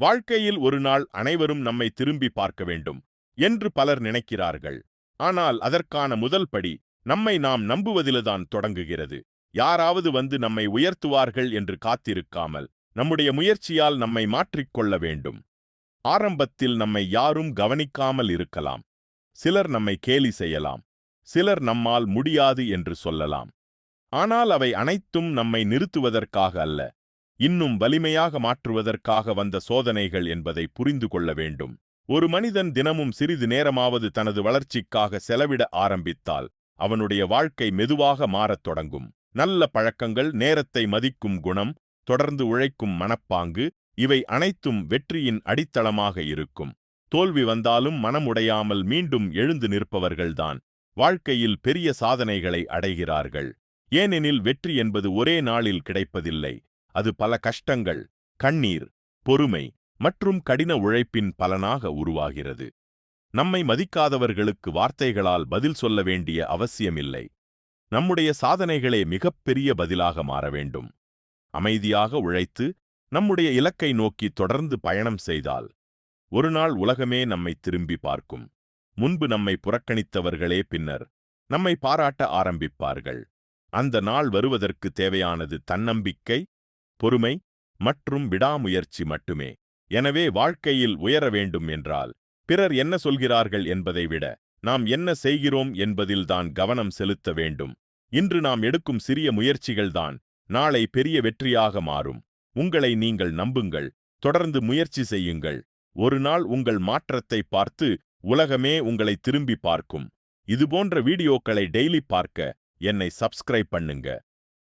வாழ்க்கையில் ஒரு நாள் அனைவரும் நம்மை திரும்பி பார்க்க வேண்டும் என்று பலர் நினைக்கிறார்கள். ஆனால் அதற்கான முதல் படி நம்மை நாம் நம்புவதில்தான் தொடங்குகிறது. யாராவது வந்து நம்மை உயர்த்துவார்கள் என்று காத்திருக்காமல் நம்முடைய முயற்சியால் நம்மை மாற்றிக்கொள்ள வேண்டும். ஆரம்பத்தில் நம்மை யாரும் கவனிக்காமல் இருக்கலாம். சிலர் நம்மை கேலி செய்யலாம். சிலர் நம்மால் முடியாது என்று சொல்லலாம். ஆனால் அவை அனைத்தும் நம்மை நிறுத்துவதற்காக அல்ல, இன்னும் வலிமையாக மாற்றுவதற்காக வந்த சோதனைகள் என்பதை புரிந்து கொள்ள வேண்டும். ஒரு மனிதன் தினமும் சிறிது நேரமாவது தனது வளர்ச்சிக்காக செலவிட ஆரம்பித்தால் அவனுடைய வாழ்க்கை மெதுவாக மாறத் தொடங்கும். நல்ல பழக்கங்கள், நேரத்தை மதிக்கும் குணம், தொடர்ந்து உழைக்கும் மனப்பாங்கு, இவை அனைத்தும் வெற்றியின் அடித்தளமாக இருக்கும். தோல்வி வந்தாலும் மனமுடையாமல் மீண்டும் எழுந்து நிற்பவர்கள்தான் வாழ்க்கையில் பெரிய சாதனைகளை அடைகிறார்கள். ஏனெனில் வெற்றி என்பது ஒரே நாளில் கிடைப்பதில்லை. அது பல கஷ்டங்கள், கண்ணீர், பொறுமை மற்றும் கடின உழைப்பின் பலனாக உருவாகிறது. நம்மை மதிக்காதவர்களுக்கு வார்த்தைகளால் பதில் சொல்ல வேண்டிய அவசியமில்லை. நம்முடைய சாதனைகளே மிகப்பெரிய பதிலாக மாற வேண்டும். அமைதியாக உழைத்து நம்முடைய இலக்கை நோக்கி தொடர்ந்து பயணம் செய்தால் ஒரு நாள் உலகமே நம்மை திரும்பி பார்க்கும். முன்பு நம்மை புறக்கணித்தவர்களே பின்னர் நம்மை பாராட்ட ஆரம்பிப்பார்கள். அந்த நாள் வருவதற்கு தேவையானது தன்னம்பிக்கை, பொறுமை மற்றும் விடாமுயற்சி மட்டுமே. எனவே வாழ்க்கையில் உயர வேண்டும் என்றால் பிறர் என்ன சொல்கிறார்கள் என்பதை விட நாம் என்ன செய்கிறோம் என்பதில்தான் கவனம் செலுத்த வேண்டும். இன்று நாம் எடுக்கும் சிறிய முயற்சிகள்தான் நாளை பெரிய வெற்றியாக மாறும். உங்களை நீங்கள் நம்புங்கள், தொடர்ந்து முயற்சி செய்யுங்கள். ஒரு நாள் உங்கள் மாற்றத்தை பார்த்து உலகமே உங்களை திரும்பி பார்க்கும். இதுபோன்ற வீடியோக்களை டெய்லி பார்க்க என்னை சப்ஸ்கிரைப் பண்ணுங்க.